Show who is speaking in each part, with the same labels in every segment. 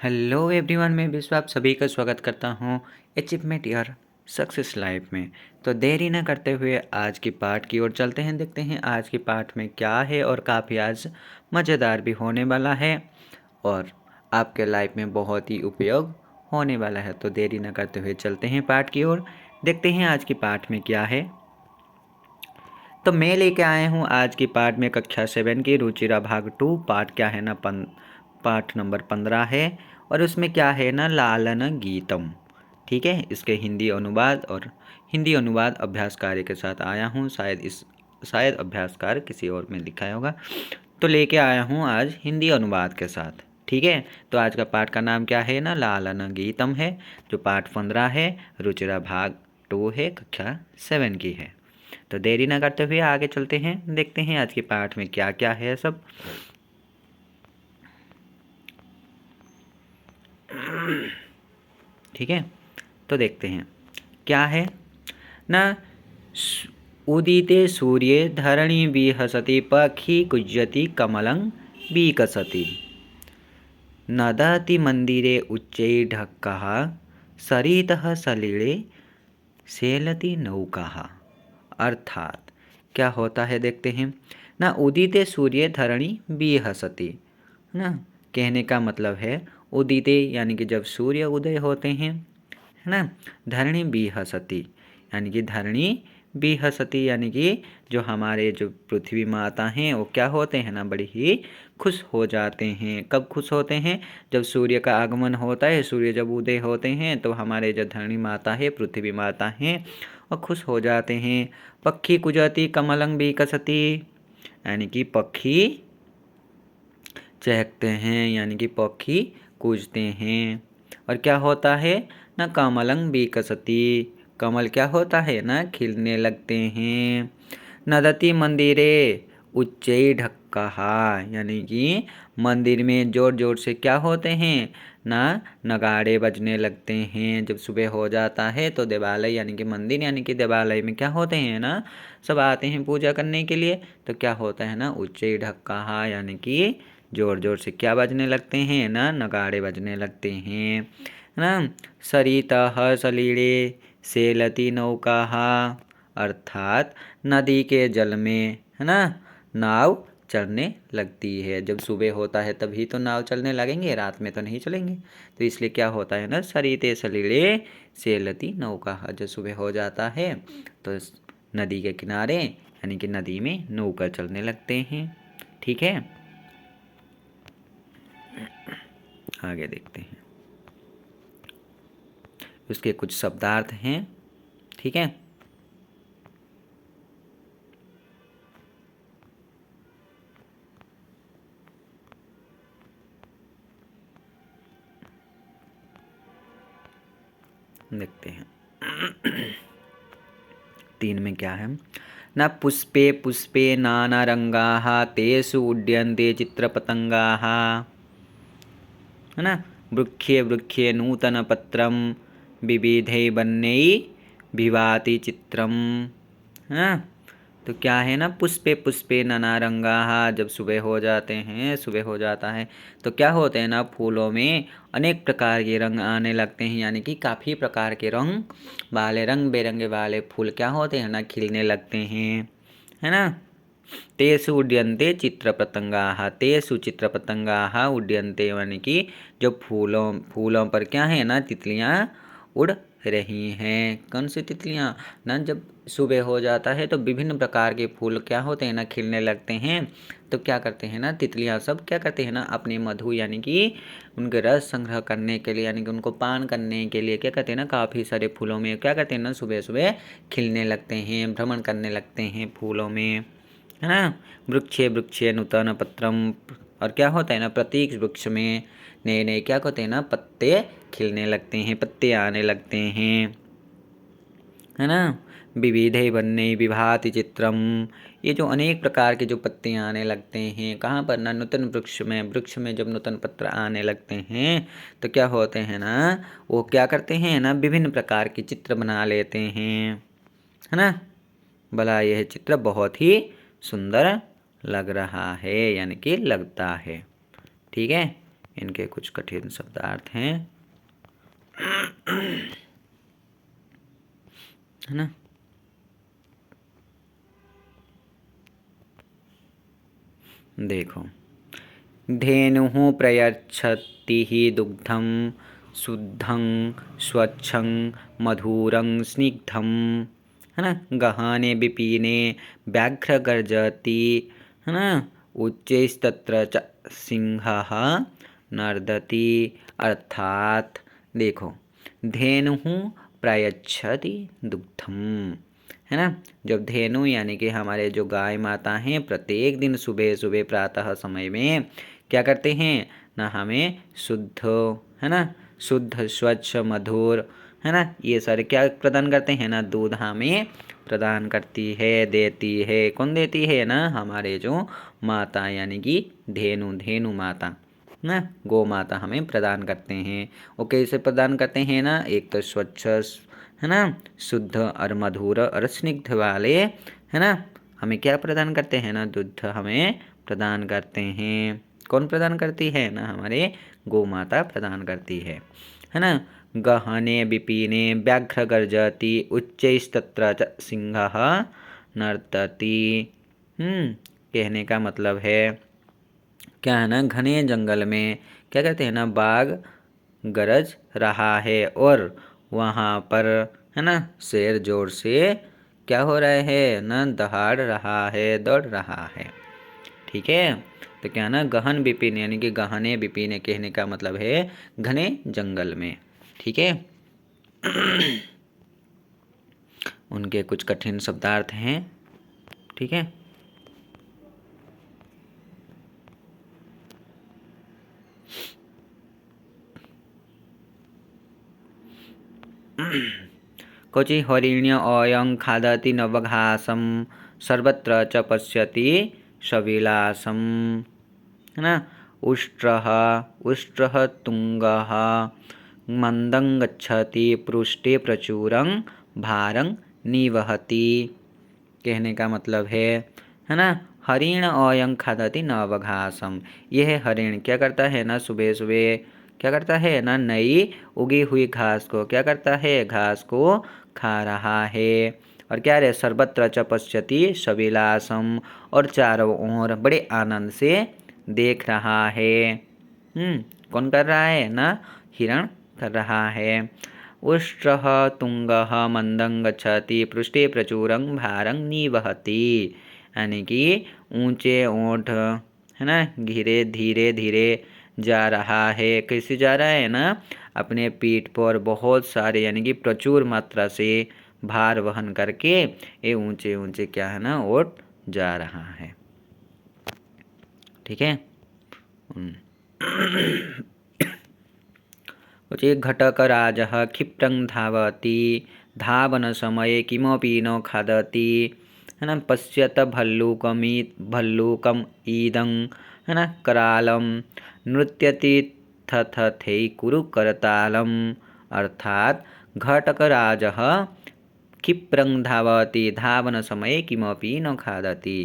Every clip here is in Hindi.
Speaker 1: हेलो एवरीवन, मैं विश्व आप सभी का स्वागत करता हूँ अचीवमेंट योर सक्सेस लाइफ में। तो देरी ना करते हुए आज की पाठ की ओर चलते हैं। देखते हैं आज की पाठ में क्या है और काफ़ी आज मज़ेदार भी होने वाला है और आपके लाइफ में बहुत ही उपयोग होने वाला है। तो देरी ना करते हुए चलते हैं पाठ की ओर, देखते हैं आज की पाठ में क्या है। तो मैं लेके आया हूँ आज की पाठ में कक्षा 7 की रुचिरा भाग 2। पाठ क्या है ना, पाठ नंबर 15 है और उसमें क्या है ना, लालन गीतम। ठीक है, इसके हिंदी अनुवाद अभ्यास कार्य के साथ आया हूँ। शायद अभ्यास कार्य किसी और में लिखा होगा, तो लेके आया हूँ आज हिंदी अनुवाद के साथ। ठीक है, तो आज का पाठ का नाम क्या है ना, लालन गीतम है, जो पाठ 15 है, रुचिरा भाग 2 है, कक्षा 7 की है। तो देरी ना करते हुए आगे चलते हैं, देखते हैं आज के पाठ में क्या क्या है सब। ठीक है, तो देखते हैं क्या है ना। उदिते सूर्ये धरणी विहसति, पक्षी कुज्यति कमलं विकसति। नदति मंदिरे उच्चैर्ढक्कः, सरितः सलिले सेलति नौकाः। अर्थात क्या होता है देखते हैं ना। उदिते सूर्य धरणी विहसति, है ना। कहने का मतलब है उदिते यानी कि जब सूर्य उदय होते हैं, है ना। धरणी विहसति यानी कि धरणी विहसति यानी कि जो हमारे जो पृथ्वी माता हैं वो क्या होते हैं ना, बड़ी ही खुश हो जाते हैं। कब खुश होते हैं? जब सूर्य का आगमन होता है, सूर्य जब उदय होते हैं तो हमारे जो धरणी माता है, पृथ्वी माता हैं, और खुश हो जाते हैं। पक्षी कुजति कमलं विकसति यानी कि पक्षी चहकते हैं, यानी कि पक्षी कूजते हैं। और क्या होता है ना, कमलं विकसति, कमल क्या होता है ना, खिलने लगते हैं। नदति मंदिरे उच्चैर्ढक्कः यानी कि मंदिर में जोर जोर से क्या होते हैं ना, नगाड़े बजने लगते हैं। जब सुबह हो जाता है तो देवालय यानी कि मंदिर यानी कि देवालय में क्या होते हैं ना, सब आते हैं पूजा करने के लिए। तो क्या होता है ना, उच्चैर्ढक्कः यानी कि जोर जोर से क्या बजने लगते हैं ना, नगाड़े बजने लगते हैं, है ना। सरितः सलिले सेलति नौकाः अर्थात नदी के जल में, है ना, नाव चलने लगती है। जब सुबह होता है तभी तो नाव चलने लगेंगे, रात में तो नहीं चलेंगे। तो इसलिए क्या होता है ना, सरिते सलिले सेलति नौका। जब सुबह हो जाता है तो नदी के किनारे यानी कि नदी में नौका चलने लगते हैं। ठीक है, आगे देखते हैं। उसके कुछ शब्दार्थ हैं। ठीक है, देखते हैं। 3 में क्या है न, पुष्पे पुष्पे नानारंगाः, तेषु उड्यन्ते चित्रपतंगाः, है ना। वृक्षे वृक्षे नूतनपत्रं, विविधैः वर्णैः विभाति चित्रम। हाँ, तो क्या है ना, पुष्पे पुष्पे नानारंगाः, जब सुबह हो जाते हैं, सुबह हो जाता है तो क्या होते हैं ना, फूलों में अनेक प्रकार के रंग आने लगते हैं, यानी कि काफ़ी प्रकार के रंग वाले, रंग बेरंगे वाले फूल क्या होते हैं ना, खिलने लगते हैं, है ना। तेषु उड्यन्ते चित्रपतंगाः, तेषु चित्रपतंगाः उड्यन्ते यानी कि जो फूलों पर क्या है ना, तितलियाँ उड़ रही हैं। कौन सी तितलियाँ ना, जब सुबह हो जाता है तो विभिन्न प्रकार के फूल क्या होते हैं ना, खिलने लगते हैं। तो क्या करते हैं ना, तितलियाँ सब क्या करते हैं ना, अपने मधु यानी कि उनके रस संग्रह करने के लिए, यानी कि उनको पान करने के लिए क्या करते हैं ना, काफ़ी सारे फूलों में क्या करते हैं ना, सुबह सुबह खिलने लगते हैं, भ्रमण करने लगते हैं फूलों में, है ना। वृक्षे वृक्षे नूतन पत्रम, और क्या होता है ना, प्रत्येक वृक्ष में नए नए क्या होते हैं ना, पत्ते खिलने लगते हैं, पत्ते आने लगते हैं, है ना। विविधे वन्य विभाति चित्रम, ये जो अनेक प्रकार के जो पत्ते आने लगते हैं, कहाँ पर ना, नूतन वृक्ष में जब नूतन पत्र आने लगते हैं तो क्या होते हैं ना, वो क्या करते हैं ना, विभिन्न प्रकार के चित्र बना लेते हैं, है ना। भला यह चित्र बहुत ही सुंदर लग रहा है, यानी कि लगता है। ठीक है, इनके कुछ कठिन शब्दार्थ हैं, है ना। देखो, धेनुः प्रयच्छति दुग्धं शुद्धं स्वच्छं मधुरं स्निग्धं, है ना। गहने विपीने व्याघ्र गर्जति, है ना। उच्चैस्तत्र च सिंहः नर्दति। अर्थात देखो, धेनुः प्रयच्छति दुग्धम, है ना। जब धेनु यानी कि हमारे जो गाय माता हैं प्रत्येक दिन सुबह सुबह प्रातः समय में क्या करते हैं ना, हमें शुद्ध, है ना, शुद्ध स्वच्छ मधुर, है ना, ये सारे क्या प्रदान करते हैं ना, दूध हमें प्रदान करती है, देती है। कौन देती है ना, हमारे जो माता यानी कि धेनु, धेनु माता ना, गौ माता हमें प्रदान करते हैं। वो कैसे प्रदान करते हैं ना, एक तो स्वच्छ, है ना, शुद्ध और मधुर और स्निग्ध वाले, है ना, हमें क्या प्रदान करते हैं ना, दूध हमें प्रदान करते हैं। कौन प्रदान करती है ना, हमारे गौ माता प्रदान करती है ना। गहने विपीने व्याघ्र गर्जति उच्चैस्तत्र च सिंहः नर्तति। कहने का मतलब है क्या है ना, घने जंगल में क्या कहते हैं ना, बाघ गरज रहा है और वहाँ पर, है ना, शेर जोर से क्या हो रहा है ना, दहाड़ रहा है, दौड़ रहा है। ठीक है, तो क्या ना, गहन विपिन यानी कि गहने विपिन कहने का मतलब है घने जंगल में। ठीक है। उनके कुछ कठिन शब्दार्थ हैं। ठीक है। क्वचि हरिण्य अयं खादति नवघासं सर्वत्र च पश्यति सविलासं, है ना। उष्ट्रः तुंगः मंदं गच्छति पृष्ठे प्रचुरं भारं निवहति। कहने का मतलब है ना, हरिण अयं खादति नवघासम, यह हरिण क्या करता है ना, सुबह सुबह क्या करता है ना, नई उगी हुई घास को क्या करता है, घास को खा रहा है। और क्या रे, सर्वत्र च पश्यति सविलासम, और चारों ओर बड़े आनंद से देख रहा है। कौन कर रहा है ना, हिरण कर रहा है। उष्ट्रः तुंगः मंदं गच्छति पृष्ठे प्रचुरं भारं निवहति, यानी कि ऊंचे ओंठ, है ना, धीरे धीरे धीरे जा रहा है। कैसे जा रहा है ना, अपने पीठ पर बहुत सारे यानी कि प्रचुर मात्रा से भार वहन करके ये ऊंचे ऊंचे क्या है ना, ओट जा रहा है। ठीक है। घटकराजः क्षिप्रं धावति धावनसमये किमपि न खादति, है ना। पश्यत भल्लूकम् ईदं, है ना, करालं नृत्यति थथथै कुरु करतालम। अर्थात घटकराजः क्षिप्रं धावति धावन समय किमपि न खादति,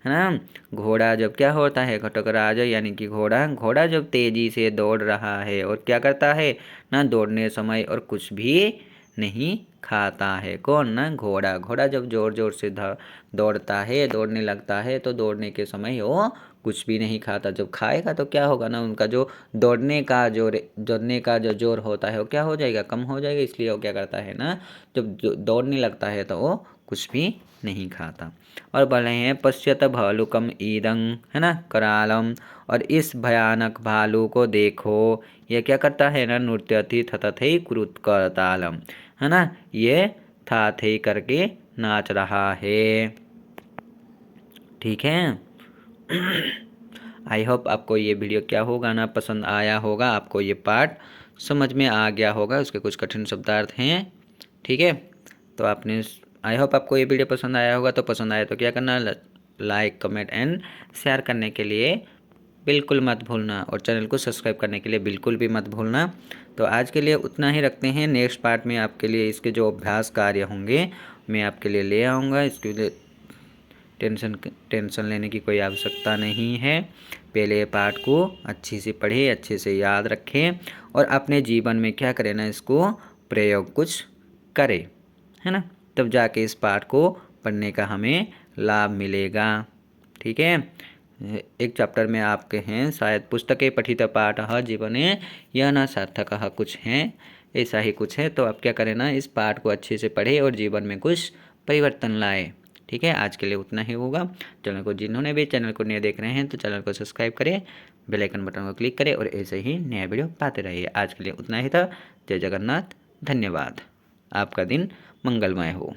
Speaker 1: है ना। घोड़ा जब क्या होता है, घटकराज यानी कि घोड़ा जब तेजी से दौड़ रहा है और क्या करता है ना, दौड़ने समय और कुछ भी नहीं खाता है। कौन ना, घोड़ा जब जोर जोर से दौड़ता है, दौड़ने लगता है, तो दौड़ने के समय वो कुछ भी नहीं खाता। जब खाएगा तो क्या होगा ना, उनका जो दौड़ने का जो जोर होता है वो क्या हो जाएगा, कम हो जाएगा। इसलिए वो क्या करता है ना, जब दौड़ने लगता है तो वो कुछ भी नहीं खाता। और बोले हैं पश्यत भालुकम ईदं, है ना, करालम, और इस भयानक भालू को देखो, यह क्या करता है ना, नृत्यति थतथै कुरुत करतालम, है ना, ये था थे करके नाच रहा है। ठीक है। आई होप आपको ये वीडियो क्या होगा ना, पसंद आया होगा, आपको ये पार्ट समझ में आ गया होगा। उसके कुछ कठिन शब्दार्थ हैं। ठीक है, तो आपने, आई होप आपको ये वीडियो पसंद आया होगा। तो पसंद आया तो क्या करना, लाइक कमेंट एंड शेयर करने के लिए बिल्कुल मत भूलना, और चैनल को सब्सक्राइब करने के लिए बिल्कुल भी मत भूलना। तो आज के लिए उतना ही रखते हैं। नेक्स्ट पार्ट में आपके लिए इसके जो अभ्यास कार्य होंगे मैं आपके लिए ले आऊँगा। इसके लिए टेंशन लेने की कोई आवश्यकता नहीं है। पहले पाठ को अच्छे से पढ़े, अच्छे से याद रखें और अपने जीवन में क्या करें ना, इसको प्रयोग कुछ करें, है ना। तब जाके इस पाठ को पढ़ने का हमें लाभ मिलेगा। ठीक है। एक चैप्टर में आपके हैं शायद पुस्तकें पठित पाठः जीवने यह न सार्थकः कुछ हैं, ऐसा ही कुछ है। तो आप क्या करें ना, इस पाठ को अच्छे से पढ़े और जीवन में कुछ परिवर्तन लाए। ठीक है, आज के लिए उतना ही होगा। चैनल को जिन्होंने भी चैनल को नए देख रहे हैं तो चैनल को सब्सक्राइब करें, बेल आइकन बटन को क्लिक करें और ऐसे ही नया वीडियो पाते रहिए। आज के लिए उतना ही था। जय जगन्नाथ, धन्यवाद। आपका दिन मंगलमय हो।